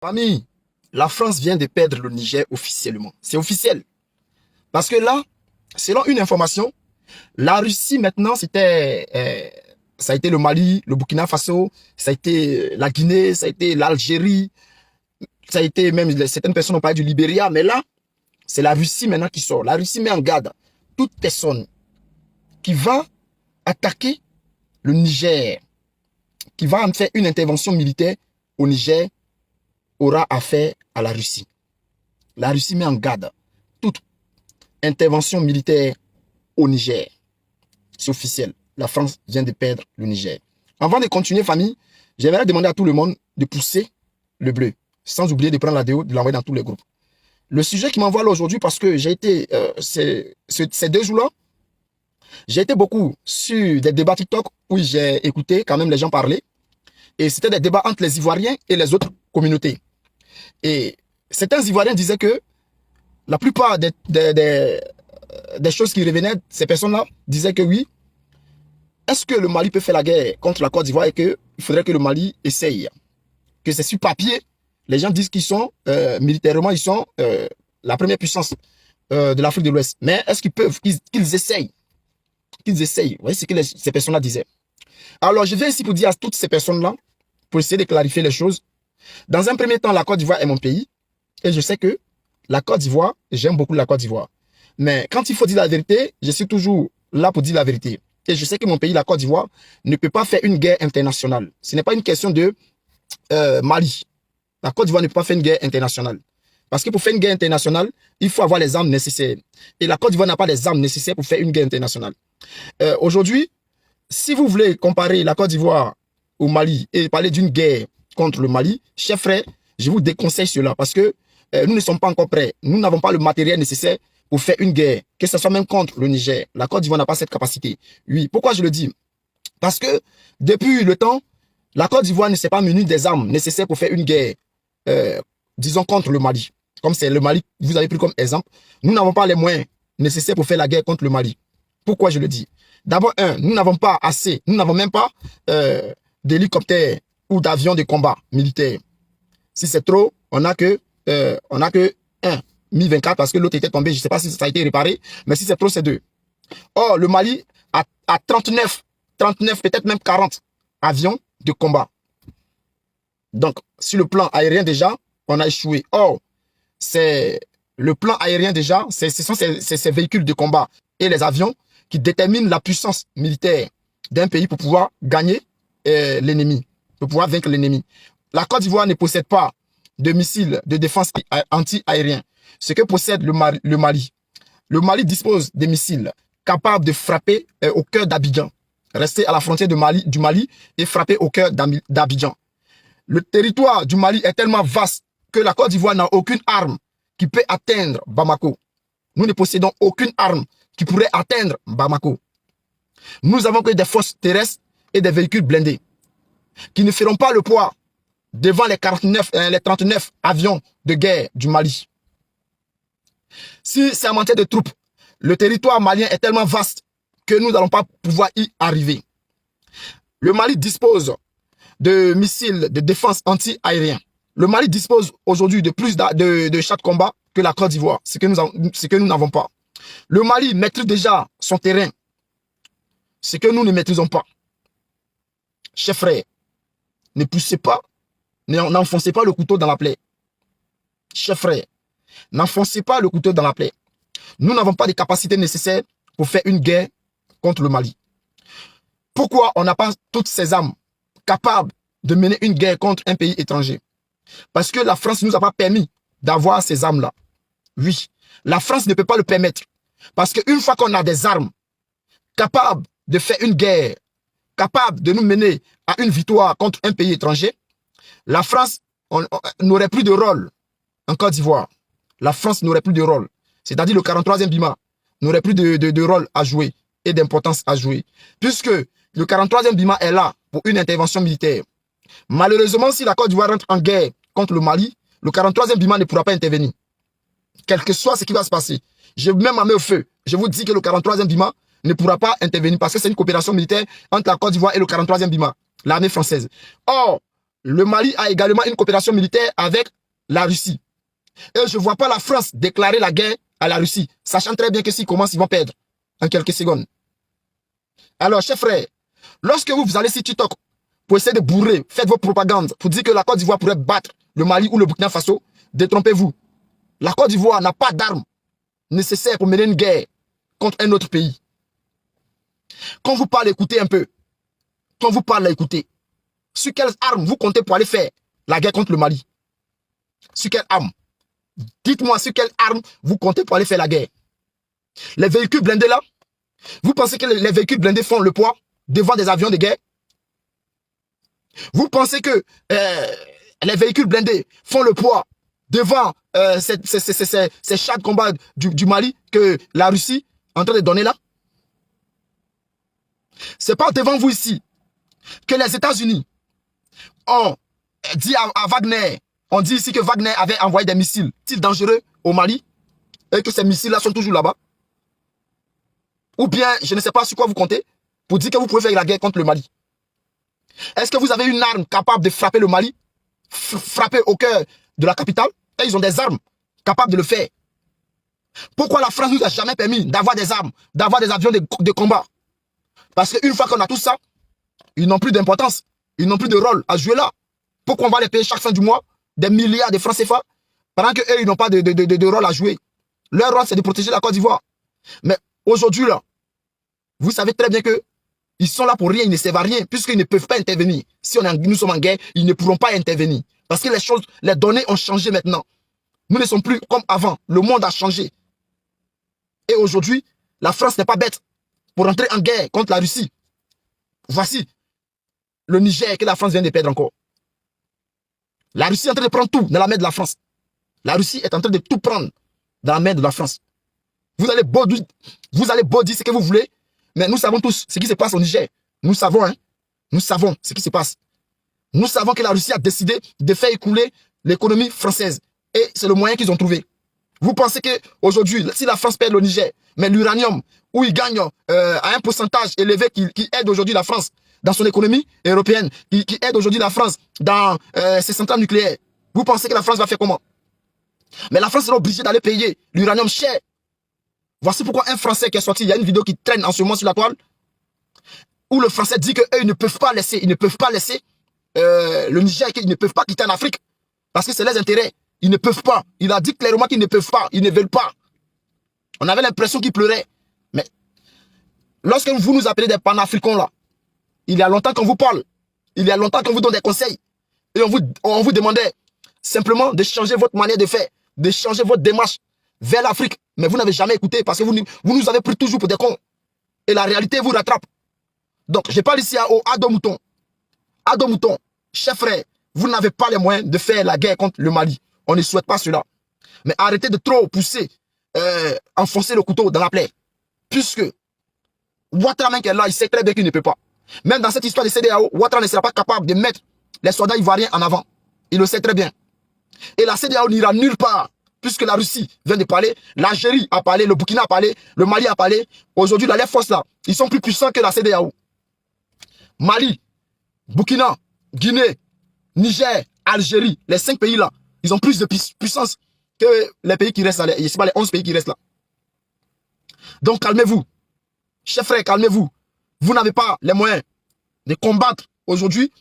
Famille, la France vient de perdre le Niger officiellement. C'est officiel. Parce que là, selon une information, la Russie maintenant, ça a été le Mali, le Burkina Faso, ça a été la Guinée, ça a été l'Algérie, ça a été même, certaines personnes ont parlé du Libéria, mais là, c'est la Russie maintenant qui sort. La Russie met en garde toute personne qui va attaquer le Niger, qui va en faire une intervention militaire au Niger, aura affaire à la Russie. La Russie met en garde toute intervention militaire au Niger. C'est officiel. La France vient de perdre le Niger. Avant de continuer, famille, j'aimerais demander à tout le monde de pousser le bleu, sans oublier de prendre la vidéo, de l'envoyer dans tous les groupes. Le sujet qui m'envoie là aujourd'hui, parce que j'ai été, ces 2 jours-là, j'ai été beaucoup sur des débats TikTok où j'ai écouté quand même les gens parler. Et c'était des débats entre les Ivoiriens et les autres communautés. Et certains Ivoiriens disaient que la plupart des choses qui revenaient, ces personnes-là disaient que oui, est-ce que le Mali peut faire la guerre contre la Côte d'Ivoire et qu'il faudrait que le Mali essaye? Que c'est sur papier, les gens disent qu'ils sont, militairement, ils sont la première puissance de l'Afrique de l'Ouest. Mais est-ce qu'ils peuvent, qu'ils essayent? Qu'ils essayent. Vous voyez ce que ces personnes-là disaient. Alors, je viens ici pour dire à toutes ces personnes-là, pour essayer de clarifier les choses. Dans un premier temps, la Côte d'Ivoire est mon pays. Et je sais que la Côte d'Ivoire, j'aime beaucoup la Côte d'Ivoire. Mais quand il faut dire la vérité, je suis toujours là pour dire la vérité. Et je sais que mon pays, la Côte d'Ivoire, ne peut pas faire une guerre internationale. Ce n'est pas une question de Mali. La Côte d'Ivoire ne peut pas faire une guerre internationale. Parce que pour faire une guerre internationale, il faut avoir les armes nécessaires. Et la Côte d'Ivoire n'a pas les armes nécessaires pour faire une guerre internationale. Aujourd'hui, si vous voulez comparer la Côte d'Ivoire au Mali et parler d'une guerre contre le Mali, chers frères, je vous déconseille cela parce que nous ne sommes pas encore prêts. Nous n'avons pas le matériel nécessaire pour faire une guerre, que ce soit même contre le Niger. La Côte d'Ivoire n'a pas cette capacité. Oui, pourquoi je le dis? Parce que depuis le temps, la Côte d'Ivoire ne s'est pas munie des armes nécessaires pour faire une guerre, disons, contre le Mali. Comme c'est le Mali, vous avez pris comme exemple, nous n'avons pas les moyens nécessaires pour faire la guerre contre le Mali. Pourquoi je le dis? D'abord, nous n'avons pas assez, nous n'avons même pas d'hélicoptères ou d'avions de combat militaires. Si c'est trop, on n'a que un Mi-24 parce que l'autre était tombé, je ne sais pas si ça a été réparé, mais si c'est trop, c'est 2. Or, le Mali a 39, peut-être même 40 avions de combat. Donc, sur le plan aérien déjà, on a échoué. Or, c'est le plan aérien déjà, ce sont ces véhicules de combat et les avions qui déterminent la puissance militaire d'un pays pour pouvoir gagner l'ennemi, pour pouvoir vaincre l'ennemi. La Côte d'Ivoire ne possède pas de missiles de défense anti-aériens, ce que possède le Mali. Le Mali dispose de missiles capables de frapper au cœur d'Abidjan, rester à la frontière du Mali et frapper au cœur d'Abidjan. Le territoire du Mali est tellement vaste que la Côte d'Ivoire n'a aucune arme qui peut atteindre Bamako. Nous ne possédons aucune arme qui pourrait atteindre Bamako. Nous avons que des forces terrestres et des véhicules blindés qui ne feront pas le poids devant les 39 avions de guerre du Mali. Si c'est en matière de troupes, le territoire malien est tellement vaste que nous n'allons pas pouvoir y arriver. Le Mali dispose de missiles de défense anti-aérien. Le Mali dispose aujourd'hui de plus de chars de combat que la Côte d'Ivoire, ce que nous n'avons pas. Le Mali maîtrise déjà son terrain, ce que nous ne maîtrisons pas. Chers frères, ne poussez pas, n'enfoncez pas le couteau dans la plaie. Chers frères, n'enfoncez pas le couteau dans la plaie. Nous n'avons pas les capacités nécessaires pour faire une guerre contre le Mali. Pourquoi on n'a pas toutes ces armes capables de mener une guerre contre un pays étranger? Parce que la France ne nous a pas permis d'avoir ces armes-là. Oui, la France ne peut pas le permettre. Parce qu'une fois qu'on a des armes capables de faire une guerre, capables de nous mener à une victoire contre un pays étranger, la France n'aurait plus de rôle en Côte d'Ivoire. La France n'aurait plus de rôle. C'est-à-dire le 43e Bima n'aurait plus de rôle à jouer et d'importance à jouer. Puisque le 43e Bima est là pour une intervention militaire. Malheureusement, si la Côte d'Ivoire rentre en guerre contre le Mali, le 43e Bima ne pourra pas intervenir. Quel que soit ce qui va se passer. Je mets ma main au feu. Je vous dis que le 43e Bima ne pourra pas intervenir parce que c'est une coopération militaire entre la Côte d'Ivoire et le 43e Bima, l'armée française. Or, Le Mali a également une coopération militaire avec la Russie. Et je ne vois pas la France déclarer la guerre à la Russie, sachant très bien que s'ils commencent, ils vont perdre en quelques secondes. Alors, chers frères, lorsque vous allez sur TikTok pour essayer de bourrer, faites vos propagandes pour dire que la Côte d'Ivoire pourrait battre le Mali ou le Burkina Faso, détrompez-vous. La Côte d'Ivoire n'a pas d'armes nécessaires pour mener une guerre contre un autre pays. Quand vous parlez, écoutez un peu. Quand vous parlez, écoutez. Sur quelles armes vous comptez pour aller faire la guerre contre le Mali? Sur quelles armes? Dites-moi sur quelles armes vous comptez pour aller faire la guerre. Les véhicules blindés là, vous pensez que les véhicules blindés font le poids devant des avions de guerre? Vous pensez que les véhicules blindés font le poids devant ces chars de combat du Mali que la Russie est en train de donner là? C'est pas devant vous ici que les États-Unis ont dit à Wagner, on dit ici que Wagner avait envoyé des missiles dangereux au Mali et que ces missiles-là sont toujours là-bas. Ou bien, je ne sais pas sur quoi vous comptez pour dire que vous pouvez faire la guerre contre le Mali. Est-ce que vous avez une arme capable de frapper le Mali, frapper au cœur de la capitale? Et ils ont des armes capables de le faire. Pourquoi la France ne nous a jamais permis d'avoir des armes, d'avoir des avions de combat? Parce qu'une fois qu'on a tout ça, ils n'ont plus d'importance. Ils n'ont plus de rôle à jouer là. Pourquoi on va les payer chaque fin du mois des milliards de francs CFA pendant qu'eux, ils n'ont pas de rôle à jouer? Leur rôle, c'est de protéger la Côte d'Ivoire. Mais aujourd'hui, là, vous savez très bien que ils sont là pour rien, ils ne servent à rien, puisqu'ils ne peuvent pas intervenir. Si nous sommes en guerre, ils ne pourront pas intervenir. Parce que les données ont changé maintenant. Nous ne sommes plus comme avant. Le monde a changé. Et aujourd'hui, la France n'est pas bête pour entrer en guerre contre la Russie. Voici le Niger que la France vient de perdre encore. La Russie est en train de prendre tout dans la main de la France. La Russie est en train de tout prendre dans la main de la France. Vous allez beau dire ce que vous voulez, mais nous savons tous ce qui se passe au Niger. Nous savons, hein. Nous savons ce qui se passe. Nous savons que la Russie a décidé de faire écouler l'économie française. Et c'est le moyen qu'ils ont trouvé. Vous pensez qu'aujourd'hui, si la France perd le Niger, mais l'uranium, où il gagne à un pourcentage élevé qui aide aujourd'hui la France dans son économie européenne, qui aide aujourd'hui la France dans ses centrales nucléaires, vous pensez que la France va faire comment? Mais la France sera obligée d'aller payer l'uranium cher. Voici pourquoi un Français qui est sorti, il y a une vidéo qui traîne en ce moment sur la toile, où le Français dit qu'eux, ils ne peuvent pas laisser le Niger, qu'ils ne peuvent pas quitter en Afrique, parce que c'est leurs intérêts. Ils ne peuvent pas. Il a dit clairement qu'ils ne peuvent pas. Ils ne veulent pas. On avait l'impression qu'ils pleuraient. Mais lorsque vous nous appelez des panafricains là, il y a longtemps qu'on vous parle. Il y a longtemps qu'on vous donne des conseils. Et on vous demandait simplement de changer votre manière de faire, de changer votre démarche vers l'Afrique. Mais vous n'avez jamais écouté parce que vous nous avez pris toujours pour des cons. Et la réalité vous rattrape. Donc, je parle ici au Ado Mouton. Ado Mouton, chef frère, vous n'avez pas les moyens de faire la guerre contre le Mali. On ne souhaite pas cela. Mais arrêtez de trop pousser, enfoncer le couteau dans la plaie. Puisque Ouattara qui est là, il sait très bien qu'il ne peut pas. Même dans cette histoire de CEDEAO, Ouattara ne sera pas capable de mettre les soldats ivoiriens en avant. Il le sait très bien. Et la CEDEAO n'ira nulle part. Puisque la Russie vient de parler, l'Algérie a parlé, le Burkina a parlé, le Mali a parlé. Aujourd'hui, les forces là, ils sont plus puissants que la CEDEAO. Mali, Burkina, Guinée, Niger, Algérie, les 5 pays là, ils ont plus de puissance que les pays qui restent là, c'est pas les 11 pays qui restent là. Donc calmez-vous. Chers frères, calmez-vous. Vous n'avez pas les moyens de combattre aujourd'hui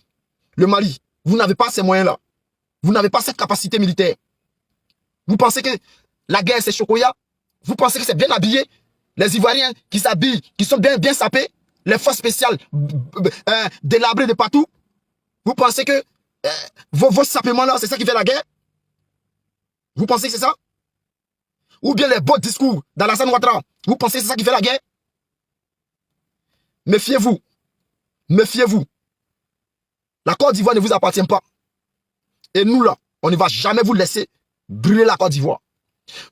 le Mali. Vous n'avez pas ces moyens-là. Vous n'avez pas cette capacité militaire. Vous pensez que la guerre c'est Chocoya? Vous pensez que c'est bien habillé? Les Ivoiriens qui s'habillent, qui sont bien sapés, les forces spéciales délabrées de partout? Vous pensez que vos sapements là, c'est ça qui fait la guerre? Vous pensez que c'est ça? Ou bien les beaux discours d'Alassane Ouattara, vous pensez que c'est ça qui fait la guerre? Méfiez-vous. Méfiez-vous. La Côte d'Ivoire ne vous appartient pas. Et nous là, on ne va jamais vous laisser brûler la Côte d'Ivoire.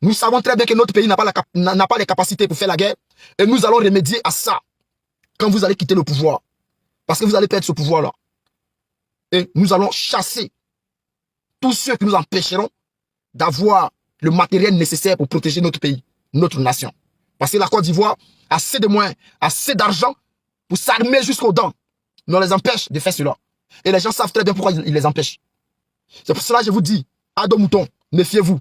Nous savons très bien que notre pays n'a pas les capacités pour faire la guerre. Et nous allons remédier à ça quand vous allez quitter le pouvoir. Parce que vous allez perdre ce pouvoir-là. Et nous allons chasser tous ceux qui nous empêcheront d'avoir le matériel nécessaire pour protéger notre pays, notre nation. Parce que la Côte d'Ivoire a assez de moyens, assez d'argent pour s'armer jusqu'aux dents. Mais on les empêche de faire cela. Et les gens savent très bien pourquoi ils les empêchent. C'est pour cela que je vous dis, Ado Mouton, méfiez-vous.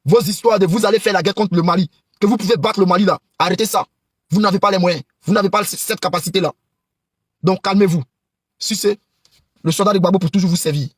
Vos histoires de vous allez faire la guerre contre le Mali, que vous pouvez battre le Mali là, arrêtez ça. Vous n'avez pas les moyens, vous n'avez pas cette capacité là. Donc calmez-vous. Si c'est le soldat de Gbagbo pour toujours vous servir.